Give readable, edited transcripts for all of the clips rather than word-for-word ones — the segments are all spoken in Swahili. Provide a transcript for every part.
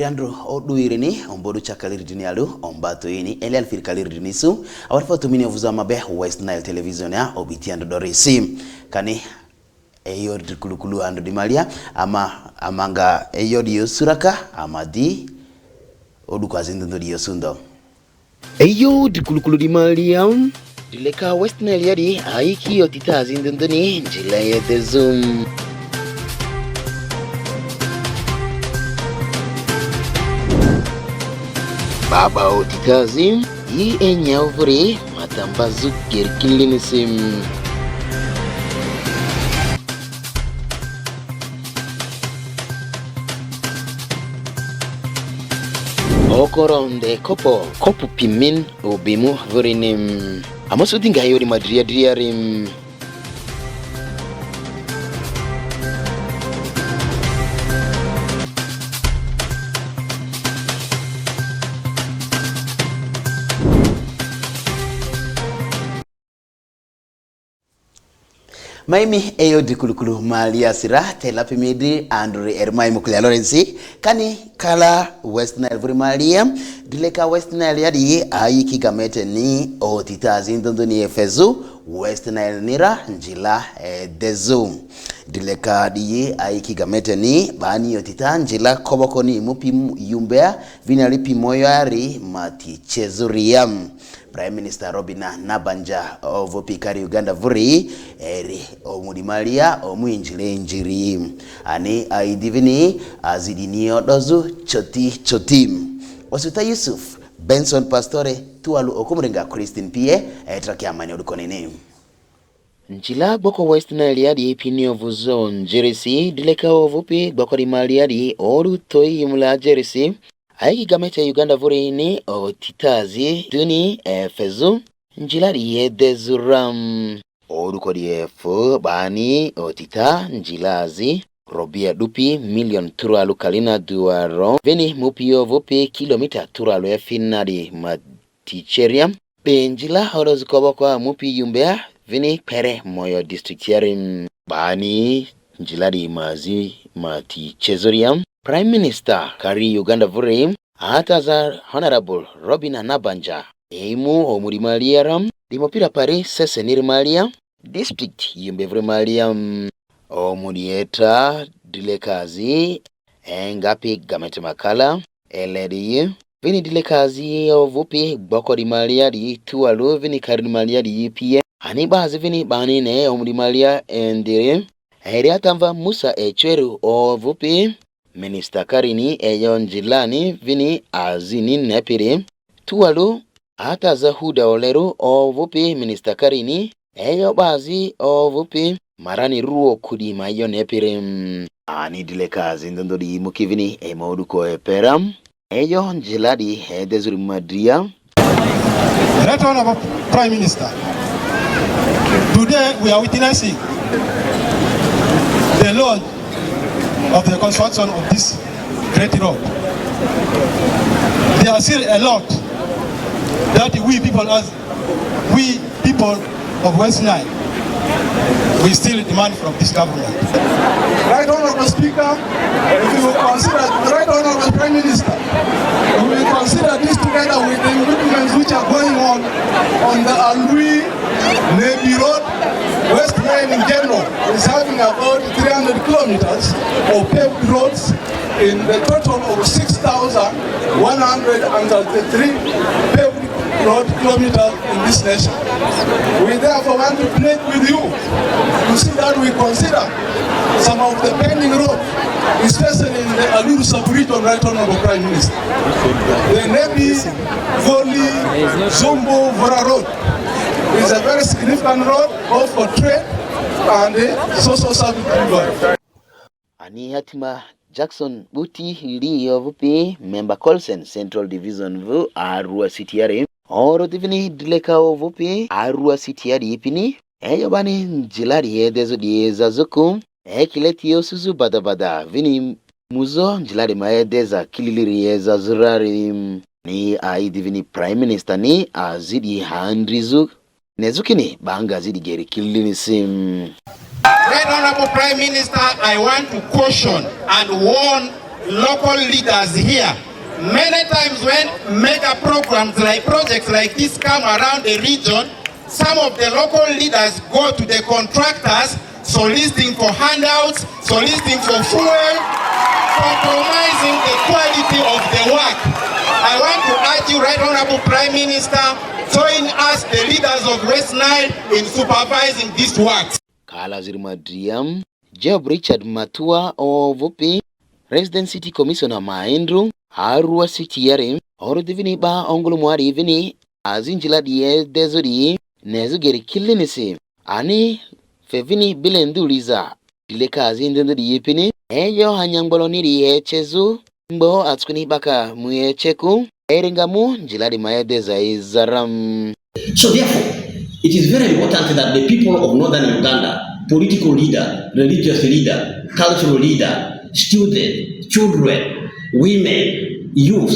Andrew oduirini ombodu chakaliridini alu ombato ini ele alfirikaliridini su awarifa tumini ovuza mabe West Nile Television ya obitiando dorisi kani eyo kulukulu ando di malia amanga eyo di yosuraka amadi odu kwa zindundo di yosundo eyo di kulukulu di malia dileka West Nile yadi aiki otita zindundo ni njila yete zoom Baba otitazim yi enyavre matambazu gerkilinisim Okoronde kopu pimin obimu vrinim amasudinga yori madriadriarim Maimi eyo di kulukulu malia sira telapi midi Andre Ermai Muklia Lorenzi kani kala West Nile vuri malia dileka West Nile yadi aiki gamete ni otitazi ndondo ni efezu West Nile nira njila dezu dileka diye aiki gamete ni bani otita njila koboko ni mupi yumbea vinalipi moyo ari mati chezuriam Prime Minister Robina Nabanja ovopikari Uganda vuri eri omudimalia omuinjile njiri ani aidivini azidini odozu chotim Wasuta Yusuf Benson Pastore tualu okumrenga Christine Pie traki amani odukonene Njila boko West Nile yadi ipini ovuzo njirisi dileka ovupi boko di mali yadi oru toi yumula jerisi Aiki gamete Uganda vuri ni otitazi duni fezu njilari yedezuram oruko di efu bani otita njilazi robia dupi million turalu kalina duaro veni mupio vupi kilomita turalu efinadi maticheriam benjila horozikobo kwa mupi yumbea veni pere moyo district yarim bani njilari mazi matichezoriam Prime Minister Kari Uganda vuri ataza Honorable Robina Nabanja eimu omurimalia ram dimopira pari sese nirimalia district yumbe vrimalia omurieta dilekazi engapi gamete makala eledi vini dilekazi ovupi boko rimalia di tualu vini karimalia di pie anibazi vini banine omurimalia endire Heriatamva Musa Echweru ovupi Minister Karini eyon jilani vini azini nepiri tualu hata zahuda oleru ovupi Minister Karini eyo bazi ovupi marani ruo kudima eyo nepiri ani dilekazi ndondori mukivini emoduko eperam eyo jiladi hedezuri madria Right Honorable Prime Minister, today we are witnessing the launch of the construction of this great road. There are still a lot that we people of West Nile, we still demand from this government. Right Honorable Speaker, if you consider, Right Honorable Prime Minister, we will consider this together with the improvements which are going on the Alui Navy Road. West Nile in general is having about 300 kilometers of paved roads in the total of 6,133 paved road kilometers in this nation. We therefore want to plead with you to see that we consider some of the pending roads, especially in the Aluru sub-region, Right Honorable Prime Minister. The Nebi, Goli, Zombo, Vora Road is a very significant road both for trade and social service. Ani hatima Jackson Buti li ovupi member Colson Central Division vu Arua City oro divini dileka ovupi Arua City ipini eyo bani njilari yedezo dieza zuku ekileti yosuzu badabada vini muzo njilari maedeza kililiri yeza zurari ni divini Prime Minister ni azidi handrizu nezukini banga zidi geri kilinisim Right Honorable Prime Minister, I want to caution and warn local leaders here. Many times when mega projects like this come around the region, some of the local leaders go to the contractors soliciting for handouts, soliciting for fuel, compromising the quality of the work. I want to urge you, Right Honorable Prime Minister, join us, the leaders of West Nile, in supervising this work. Kala Zirimadriam, Job Richard Matua Ovupi, Resident City Commissioner Maendru, Arua City Yare, Oro Divini Ba Ongolo Mwari Vini, Azinjila Die Desori, Nezugeri Kilinisi, Ani Fevini Bilenduliza, Dileka Azindu di Yipini, Eyo Hanyangboloni di Chezu, Mbo Atskuni Baka Muyecheku, Eringamu, Jiladi Maedeza Izaram. So therefore, it is very important that the people of northern Uganda, political leader, religious leader, cultural leader, students, children, women, youth,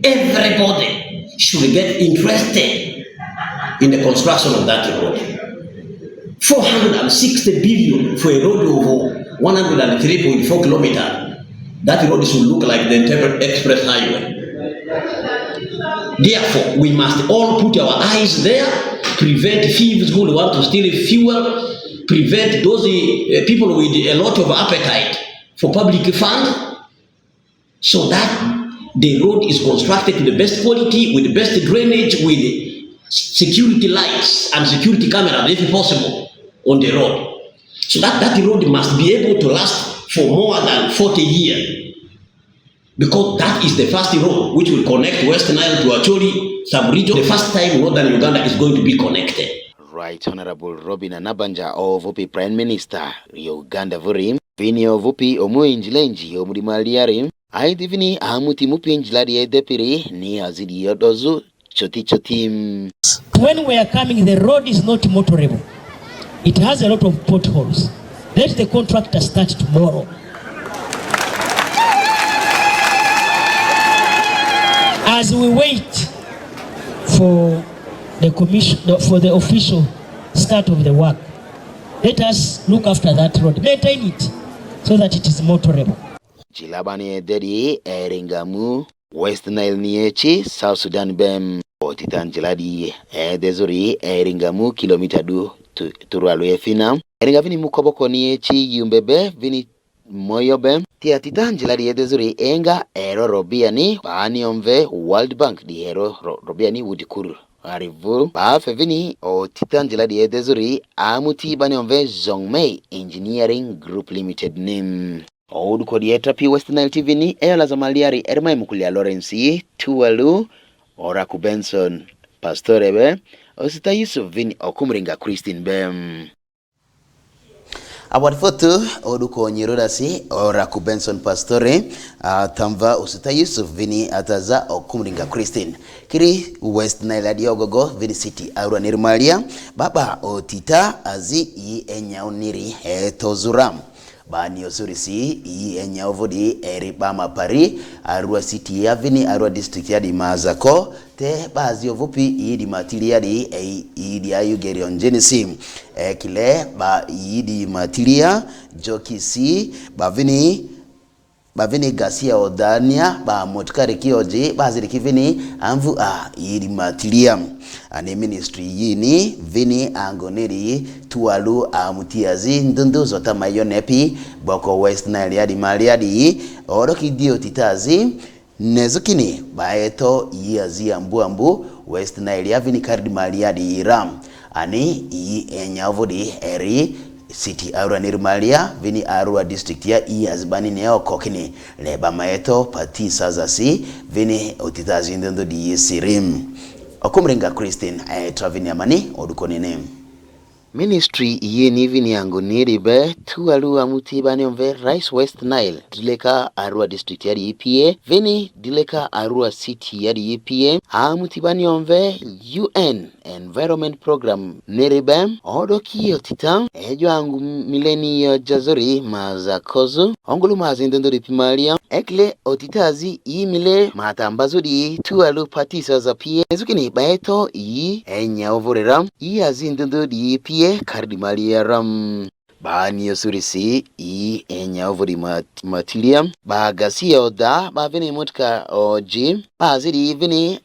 everybody should get interested in the construction of that road. 460 billion for a road of 103.4 kilometers. That road should look like the Entebbe Express Highway. Therefore, we must all put our eyes there, prevent thieves who want to steal fuel, prevent those people with a lot of appetite for public funds, so that the road is constructed to the best quality, with the best drainage, with security lights and security cameras, if possible, on the road. So that road must be able to last for more than 40 years. Because that is the first road which will connect West Nile to Acholi sub-region. The first time northern Uganda is going to be connected. Right Honorable Robin Anabanja Ovupi Prime Minister Uganda Vurim, Vini Ovupi Omu Injilenji Omudimaliari, Aidivini Amuti Mupi Injiladi Depiri, Ni Azidi Yodozu, Choti. When we are coming, the road is not motorable. It has a lot of potholes. Let the contractor start tomorrow. As we wait for the commission, for the official start of the work, let us look after that road, maintain it so that it is motorable. Jilabani Dedi Eringamu, West Nile Niechi, South Sudan Bem, Otitan Jiladi Desori Eringamu, kilomita du Turalu Efina, Eringavini Mukoboko Niechi, Yumbebe, Vini Moyobe, Tia Titan Jiladi Desori Enga, Ero Robiani, Bani Omve, World Bank, the Ero Robiani Wudikuru. Arrivu, Ba Fevini, o Titan Jiladi Desori, Amuti Bani Omve, Zongmei Engineering Group Limited name. Odu Kodieta P West Nile TV ni LAZA Maliari Ermai Mukulia Lawrence Tuwalu Oraku Benson Pastorebe Osita Yusuf Vini Okumringa Christine Bem Award photo Odu ko Nyirodasi Oraku Benson Pastore Tamva Osita Yusuf Vini Ataza Okumringa Christine Kiri West Nile Adiogogo Vini City Aura Nirmalia Baba Otita Azi I Enyauniri Tozuram Bani osurisi enya ovodi eribama pari Arua City Avini Arua District yadi mazako te bazi ovupi idi matilia di idi ayu gerion genesi kile ba idi matilia jokisi bavini gasia odania ba motkari kioji bazili kivini amvu idi matilia ane ministry yini vini angoneri tuwalu amutiazi ndundu zota mayonepi boko West Nile yadi maliadi oroki dio titazi nezukini baeto yazi ambu West Nile yavini kardi maliadi iram ani enyavodi eri City Arua Nirmalia vini Arua District ya azbani neo kokini leba maeto pati sazasi vini otitazi ndundu di sirim Okumringa Christine Travini Amani Odukonene Ministry yeni vini yangu niribe tuwalu amutibani omve Rice West Nile dileka Arua District yadi EPA vini dileka Arua City yadi EPA amutibani omve UN Environment Program niribe odoki otita ejo angu mileni ya jazori mazakozu ongulu mazindondo ripimalia ekle otitazi imile matambazo di tuwalu patisa za pie ezukini baeto enya ovorera azindondo di EPA Kardimali ram bani yosurisi enya ovuri matilia bagasiyo da bavini mutka oji bazidi vini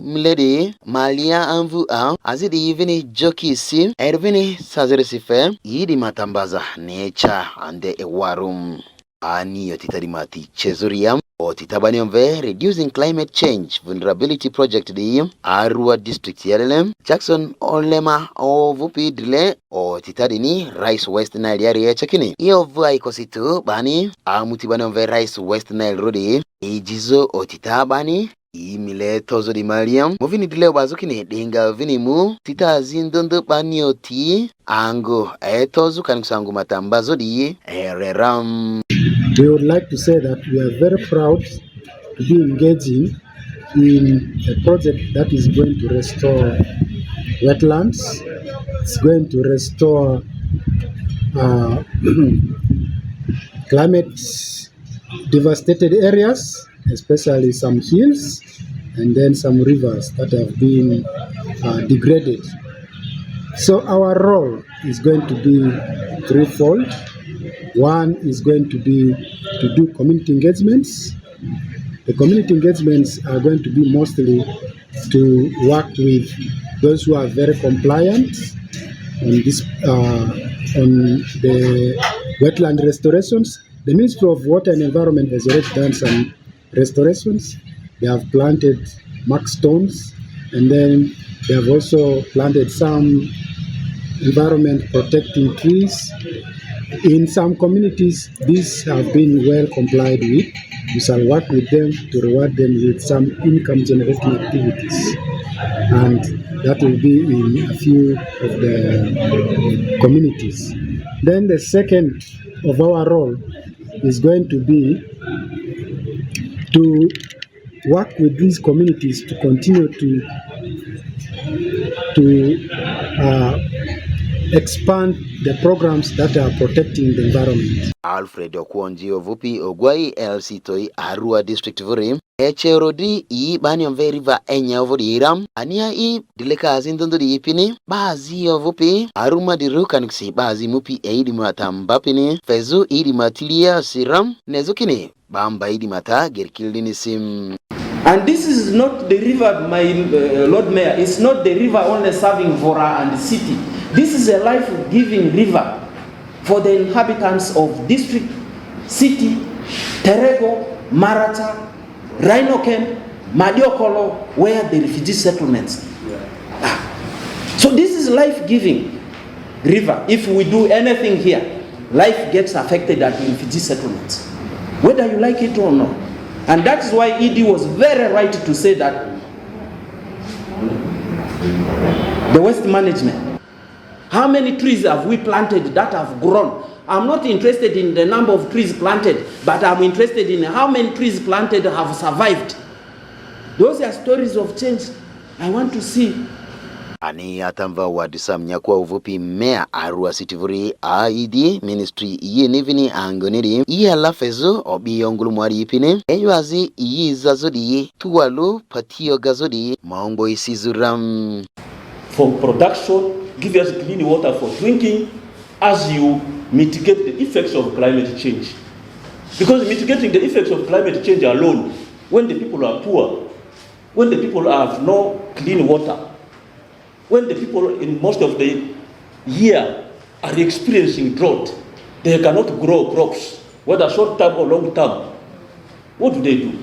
mlede malia anvu azidi vini jokisi ervini sazerisife di matambaza necha ande ewarum ani yotitari mati chezuriam o titabani omve reducing climate change vulnerability project di Arua district yalem Jackson Olema o vupi dile o titari ni Rice West Nile yari chakini iyo vua ikositu bani amutibani omve Rice West Nile rodi ijizo o titabani imile tozo di Mariam movini dile bazukini dinga vini mu tita zindondo banioti ango tozu kankusangu matambazo di reram. We would like to say that we are very proud to be engaging in a project that is going to restore wetlands. It's going to restore climate devastated areas, especially some hills and then some rivers that have been degraded. So our role is going to be threefold. One is going to be to do community engagements. The community engagements are going to be mostly to work with those who are very compliant on this on the wetland restorations. The Ministry of Water and Environment has already done some restorations. They have planted mark stones, and then they have also planted some environment protecting trees. In some communities, these have been well complied with. We shall work with them to reward them with some income generating activities, and that will be in a few of the communities. Then the second of our role is going to be to work with these communities to continue to expand the programs that are protecting the environment. Alfred Okwonji ovupi ogwai LC toi Arua district vuri echerodi bani omve river enya ovuri iram ania dileka azindondo di ipini bazi ovupi aruma diruka niksi bazi mupi eidi matambapini fezu idi matilia siram nezukini bamba idi mata gerkildini sim. And this is not the river, my Lord Mayor, it's not the river only serving Vora and the city. This is a life-giving river for the inhabitants of district, city, Terego, Marata, Rhino Camp, Madiokolo, where the refugee settlements are. So this is life-giving river. If we do anything here, life gets affected at the refugee settlements, whether you like it or not. And that's why ED was very right to say that the waste management, how many trees have we planted that have grown? I'm not interested in the number of trees planted, but I'm interested in how many trees planted have survived. Those are stories of change I want to see. Ani atamva wadisa mnyakua uvupi mea Arua sitivuri AID ministry iye nivini angoniri iye alafezo obi yongulu mwari ipine enywazi iye zazodi tuwalu patio gazodi maombo isizuram. For production, give us clean water for drinking as you mitigate the effects of climate change. Because mitigating the effects of climate change alone, when the people are poor, when the people have no clean water, when the people in most of the year are experiencing drought, they cannot grow crops, whether short term or long term. What do?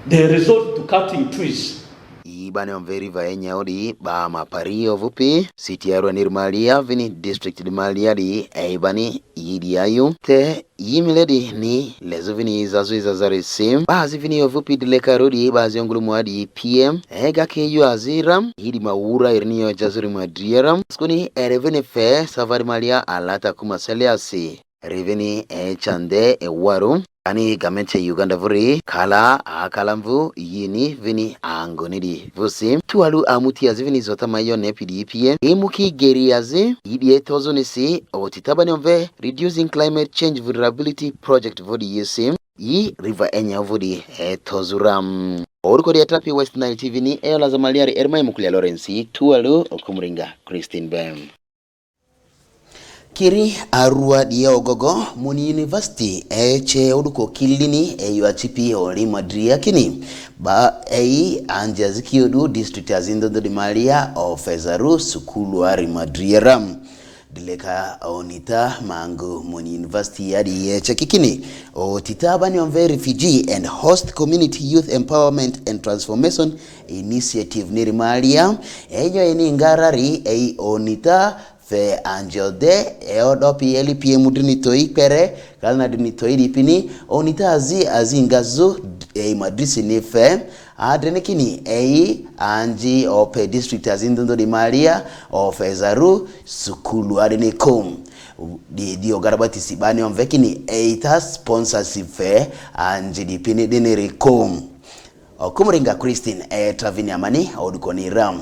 They resort to cutting trees. Ibane omveri vaenya odi ba mapari ovupi city ya Nirmalia vini district di Maliadi ibani yidi ayu te yimiledi ni lezo vini zazu izazari sim bazi vini ovupi dileka rodi bazi ongulu mwadi PM ega keyu aziram yidi maura irniyo jazuri madriaram skuni erevini fe savari malia alata kumaseliasi revini chande waru ani gamente Uganda vuri kala akalamvu yini vini angonidi vusi tuwalu amuti azivini zota mayone PDP emuki geriazi yidi etozo nisi otitabani omve reducing climate change vulnerability project vodi yesim yi river enya vodi etozuram orukodi atrapi West Nile TV ni LAZA maliari ermai mukulia Lawrence tuwalu okumringa Christine Bem. Kiri arua dia ogogo Muni University eche uduko kilini yuachipi oli madria kini ba anja zikiodu district azindo di Maria ofezaru sukulu ari madria ram dileka onita mangu Muni University yadi eche kikini o titabani on refugee and host community youth empowerment and transformation initiative niri Maria ejo ini ngarari onita fe angel de eodopi elipie mudini toi pere kalna dini toi dipini onita azi ngazu madrisi ni fe adrenekini anji ope district azindondo di Maria ofezaru sukulu adenikum di ogarabati sibani onvekini eita sponsorship fe anji dipini dinirikum okumuringa Christine Travini Amani odukoni ram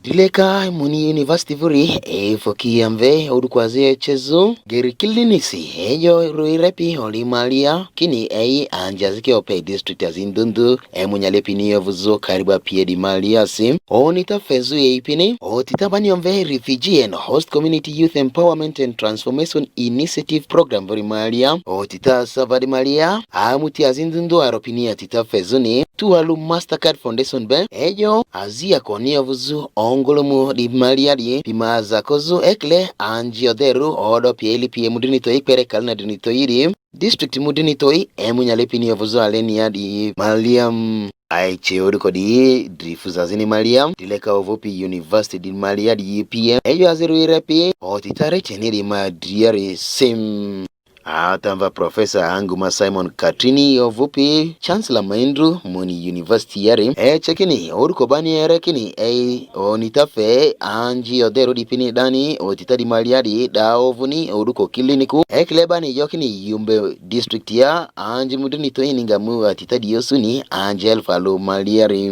Dileka Muni University vuri fokia mve udukwaze chezo geri kilinisi ejo ruirepi oli Maria kini anjazike ope district azindundu munyalepi vuzo kariba pie di Maria sim onita fezu ipini otitabani mve refugee and host community youth empowerment and transformation initiative program vuri Maria otita savadi Maria amuti azindundu aropini atita fezu ni tualu Mastercard Foundation be ejo azia konia vuzu ongolomu di Maria di pimaza kozu ekle anjioderu odo pieli pie mudini toi pere kalna dini toi district mudini toi munyalepi ni vuzu alenia di Maliam aiche oduko di drifuzazini Maliam dileka ovopi University di Maria di PM ejo aziru irepi otitare cheni di madriari sim Atamba Professor Anguma Simon Katrini ovupi Chancellor Maindru Muni University yari chekini oruko bani erekini onitafe anji odero dipini dani otitadi Maliadi da ovuni oruko kiliniku eklebani yokini yumbe district ya anji mudini toininga mu atitadi yosuni Angel Falo Maliari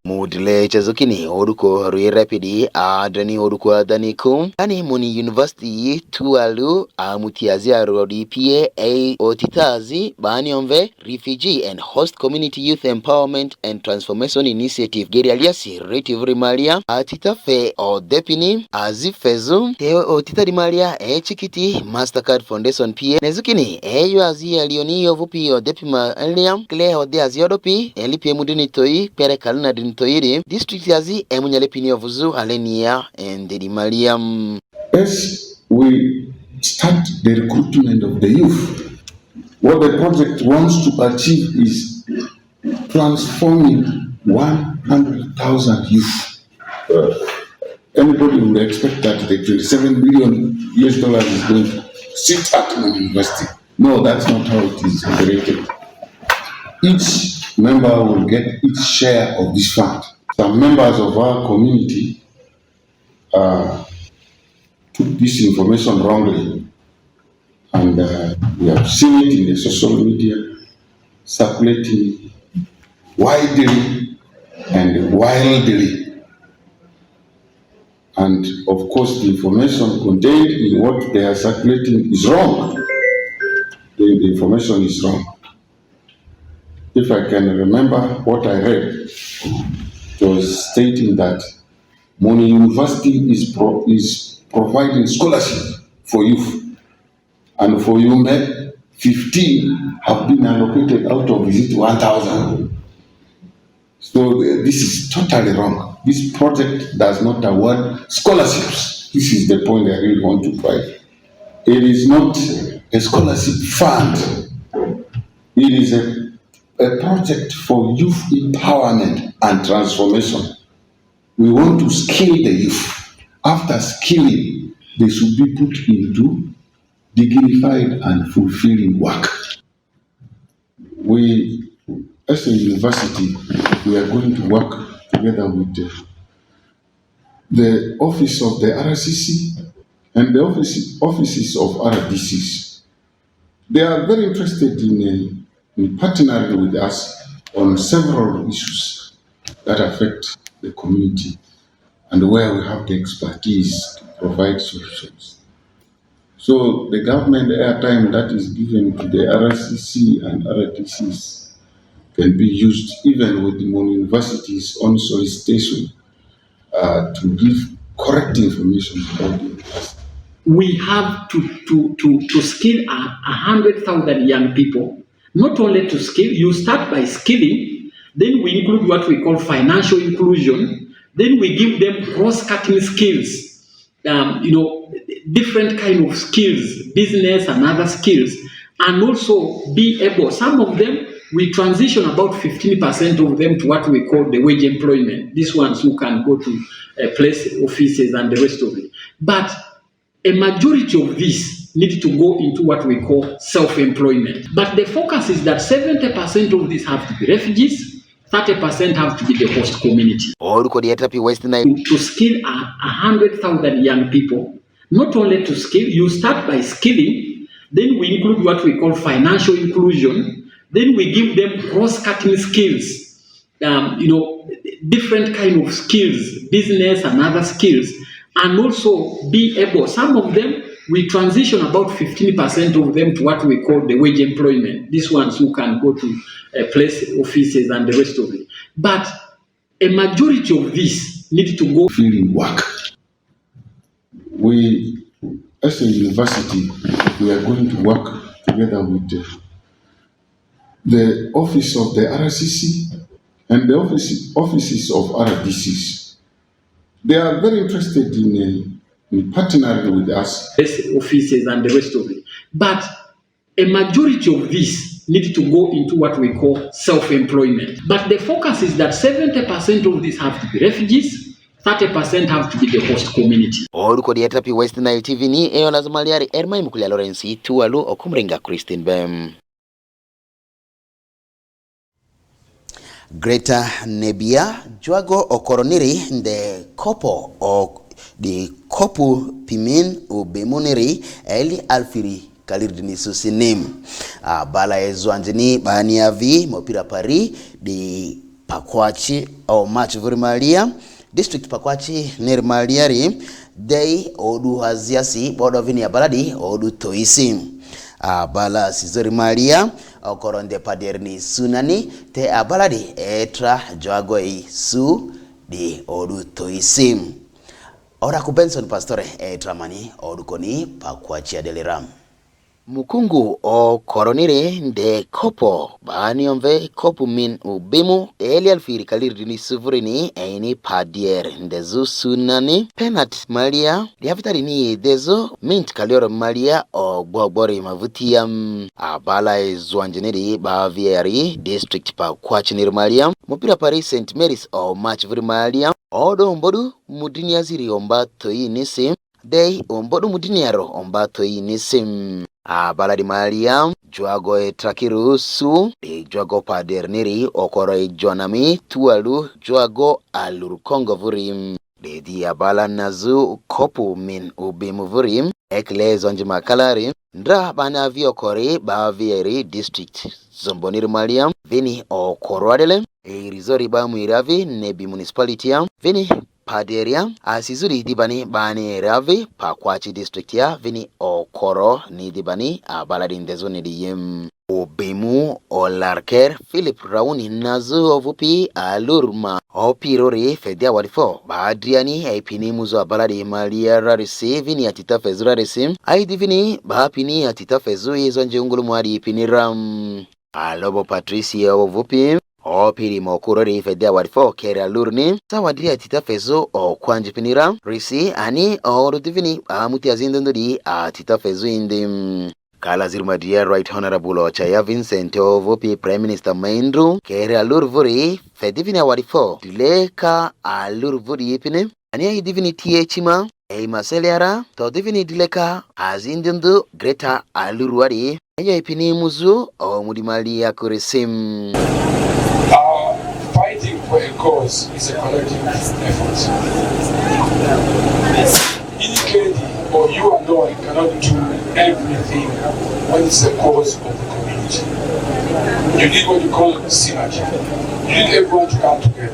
mudile chezukini oruko ruirepidi adani oruko adanikum kani Muni University tualu amutiazia rodi otitazi bani onve refugee and host community youth empowerment and transformation initiative geri aliasi relative Maria atitafe odepini azifezu te otitadi Maria chikiti Mastercard Foundation pia nezukini eyo azi alioni ovupi odepima eliam kle ode aziodopi elipie mudini toi pere kalna dini toiri district azi emunyalepini ovuzu alenia endedi Maria we start the recruitment of the youth. What the project wants to achieve is transforming 100,000 youth. Anybody would expect that the $27 billion is going to sit at the university. No, that's not how it is operated. Each member will get its share of this fund. Some members of our community took this information wrongly, and we have seen it in the social media circulating widely and wildly. And of course, the information contained in what they are circulating is wrong. The information is wrong. If I can remember what I read, it was stating that Muni University is providing scholarship for youth, and for Yume, 15 have been allocated out of 1,000. So this is totally wrong. This project does not award scholarships. This is the point I really want to drive. It is not a scholarship fund. It is a project for youth empowerment and transformation. We want to skill the youth. After skilling, they should be put into dignified and fulfilling work. We, as a university, we are going to work together with the office of the RCC and the offices of RDCs. They are very interested in partnering with us on several issues that affect the community and where we have the expertise to provide solutions. So the government airtime that is given to the RCC and RDCs can be used even with the universities on solicitation to give correct information about the university. we have to skill 100,000 young people. Not only to skill, you start by skilling, then we include what we call financial inclusion, then we give them cross-cutting skills, different kind of skills, business and other skills, and also be able, some of them, we transition about 15% of them to what we call the wage employment. These ones who can go to place offices and the rest of it. But a majority of these need to go into what we call self-employment. But the focus is that 70% of these have to be refugees, 30% have to be the host community. To skill 100,000 young people, not only to skill, you start by skilling, then we include what we call financial inclusion, then we give them cross-cutting skills, different kind of skills, business and other skills, and also be able, some of them, we transition about 15% of them to what we call the wage employment. These ones who can go to place offices and the rest of it. But a majority of these need to go field work. We, as a university, we are going to work together with the office of the RCC and the offices of RDCs. They are very interested in partnering with us. Offices and the rest of it. But a majority of these need to go into what we call self-employment. But the focus is that 70% of these have to be refugees, 30% have to be the host community. Oruko dieta pi West Nile TV ni lazimaliari Ermai Mukulia Lawrence tualu okumringa Christine Bem. Greater Nebia Juago Okoroniri the kopo o the kopu pimin ubemoniri eli alfiri kalirdini susinim bala ezwanjini baniavi mopira pari di Pakwachi au match vurimalia district Pakwachi nermaliari dei odu haziasi bodo vini baladi odu toisi bala sizori malia okoronde paderni sunani te abaladi etra joagoi su di odu toisi ora ku Benson Pastore etramani odukoni Pakwachi adeliram mukungu o koronire nde kopo bani omve kopu min ubimu eli alfiri kalirdini suvurini eini padier ndezu sunani penat malia diavitari ni dezo mint kalioro malia o gbogbori mavutiam abala ezwanjeneri bavieri district Pakwachi nirmalia mupira Paris St Mary's o match vuri malia odo mbodu mudini aziri omba toi nisim dei ombodu mudini aro omba toi nisim baladi malia juago etrakiru su de juago paderniri okoro jonami tualu juago aluru kongo vurim de dia bala nazu kopu min ubimu vurim ekle zonji makalari ndra bana viokori bavieri district zomboniri malia vini okoro adele rizori ba muiravi nebi municipality vini paderia asizuri dibani bani ravi Pakwachi district ya vini okoro ni dibani baladi ndezoni diyem obemu olarker Philip Rauni nazu ovupi alurma opirori fedia wadifo baadriani aipini muzo abaladi malia rarisi vini atita fezu rarisi aidivini baapini atita fezu izonje ungulu mwadi ipini ram alobo Patricia ovupi opiri mokurori fedia wadifo kera lurni sawadiri atita fezo o kwanjipinira risi ani orudivini amuti azindondodi atita fezo indim kala zirmadia right honorable Ochaya Vincent ovopi prime minister Maindru kera lurvuri fedivini wadifo dileka alurvuri ipine ani divini tiechima maseliara to divini dileka azindundu greater alurwari ayo ipini muzu o mudimali ya kurisim. Fighting for a cause is a collective effort. Indicating or you alone cannot do everything when it's the cause of the community. You need what you call synergy. You need everyone to come together.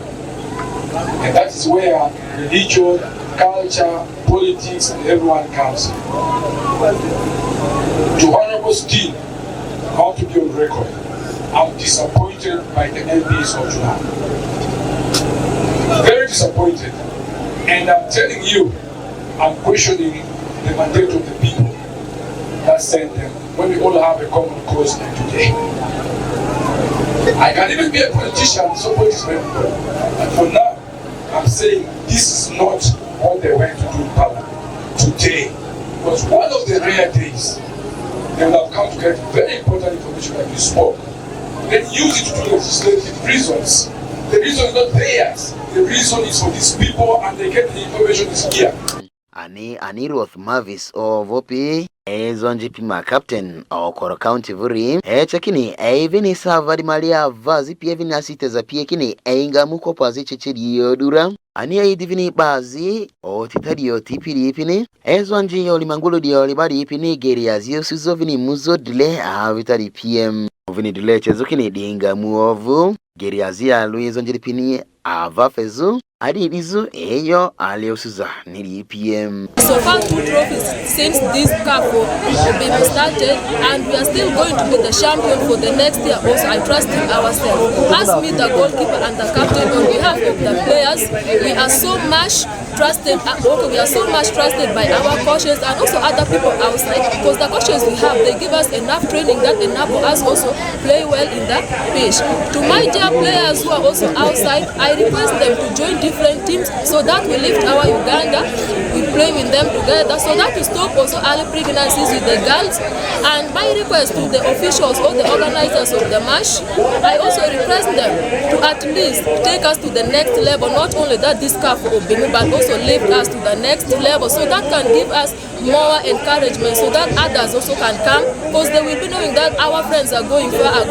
And that is where religion, culture, politics, and everyone comes in. To Honorable Steve, I want to be on record. I'm disappointed by the MPs of July. Very disappointed. And I'm telling you, I'm questioning the mandate of the people that sent them when we all have a common cause like today. I can even be a politician, so politics may be done. And for now, I'm saying this is not what they went to do in Parliament today. It was one of the rare days they would have come to get very important information like you spoke. Then use it to do legislative reasons. The reason is not theirs. The reason is for these people, and they get the information is here. Aniroth Mavis Vopi Zonjipima Captain Okoro County Vuri chakini even savadi malia vazi pia vina siteza pia kini inga muko pazi chichiri yodura ani divini bazi o titadio tipiri ipini zonji yoli mangulo di yoli badi ipini geri azio suzo vini muzo dile vitari PM vini dile chezukini dinga muovu geri azia luizo njipini avafezu Adi Dizu Eyo Aliosuza Nili PM. So far 2 trophies since this cup has been started, and we are still going to be the champion for the next year also. I trust in ourselves. As me, the goalkeeper and the captain, on behalf of the players, we are so much trusted. We are so much trusted by our coaches and also other people outside, because the coaches we have, they give us enough training that enable us also play well in the pitch. To my dear players who are also outside, I request them to join different teams so that we lift our Uganda, we play with them together so that we stop also early pregnancies with the girls. And my request to the officials or the organizers of the match, I also request them to at least take us to the next level, not only that this cup will be, but also lift us to the next level so that can give us more encouragement so that others also can come, because they will be knowing that our friends are going far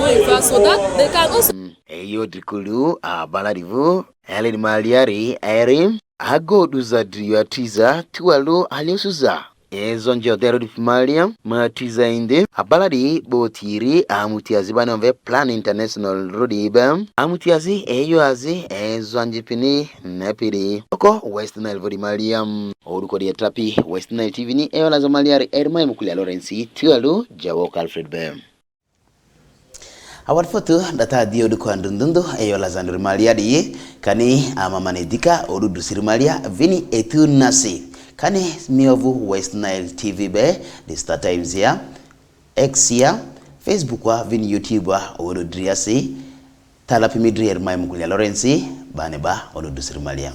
so that they can also Eyo dikulu baladivu Helen Maliari Erim Agoduza Driatiza Tualu Aliosuza Zonjo Derudif Malia Matiza Inde Abaladi Botiri Amutiazi Banove Plan International Rodibam Amutiazi Eyoazi Zonjipini Nepiri Oko West Nile Vodi Maliam Oruko di Atrapi West Nile TV ni Eolazo Maliari Ermai Mukulia Lorenzi Tualu Jawok Alfred Bem Awat foto data dio duko andundundo eyola zandur maliadi kani amamanedika odudu sirmalia vini etu nasi kani miovu West Nile TV be the Star Times ya X ya Facebook wa vini YouTube wa odudriasi talapi midri ermai mukulia Lorenzi baneba odudu sirmalia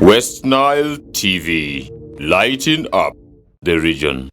West Nile TV, lighting up the region.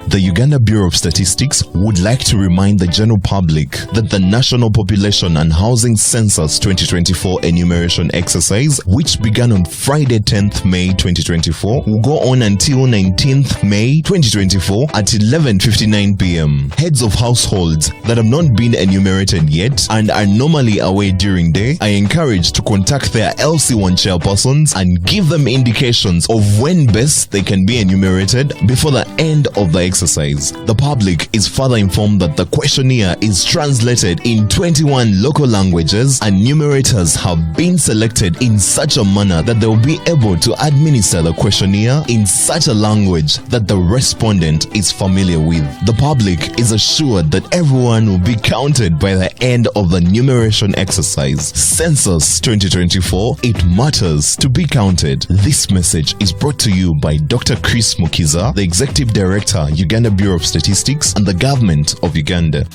The Uganda Bureau of Statistics would like to remind the general public that the National Population and Housing Census 2024 enumeration exercise, which began on Friday 10th May 2024, will go on until 19th May 2024 at 11:59 p.m. Heads of households that have not been enumerated yet and are normally away during day are encouraged to contact their LC1 chairpersons and give them indications of when best they can be enumerated before the end of the exercise. The public is further informed that the questionnaire is translated in 21 local languages and numerators have been selected in such a manner that they will be able to administer the questionnaire in such a language that the respondent is familiar with. The public is assured that everyone will be counted by the end of the numeration exercise. Census 2024, it matters to be counted. This message is brought to you by Dr. Chris Mukiza, the Executive Director, Uganda Bureau of Statistics, and the Government of Uganda.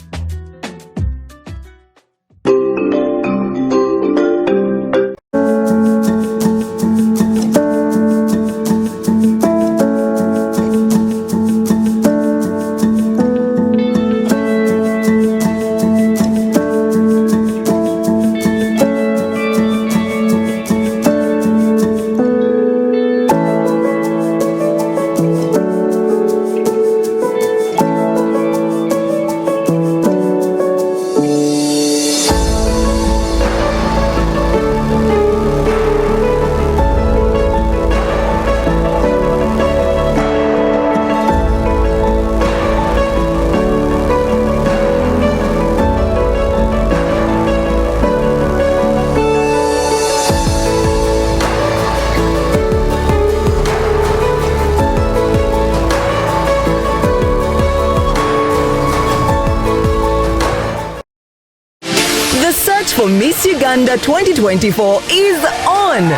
for Miss Uganda 2024 is on.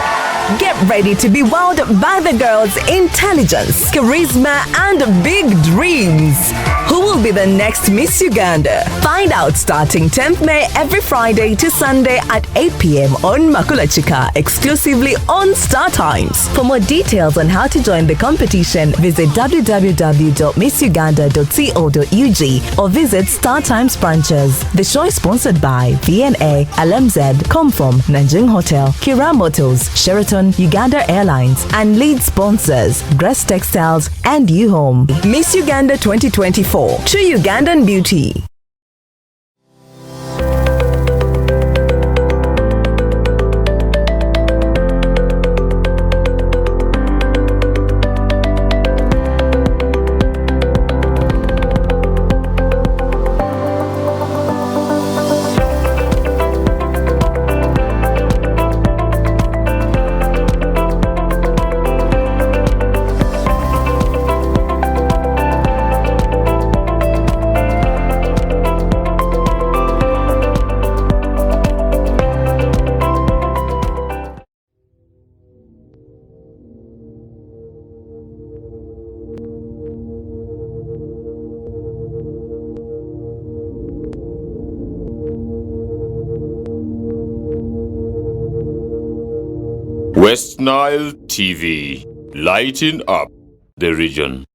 Get ready to be wowed by the girls' intelligence, charisma, and big dreams. Who will be the next Miss Uganda? Find out starting 10th May every Friday to Sunday at 8 p.m. on Makulachika, exclusively on Star Times. For more details on how to join the competition, visit www.missuganda.co.ug or visit Star Times branches. The show is sponsored by VNA, LMZ, Comform, Nanjing Hotel, Kira Motors, Sheraton, Uganda Airlines, and lead sponsors Grace Textiles and U-Home. Miss Uganda 2024, true Ugandan beauty. West Nile TV, lighting up the region.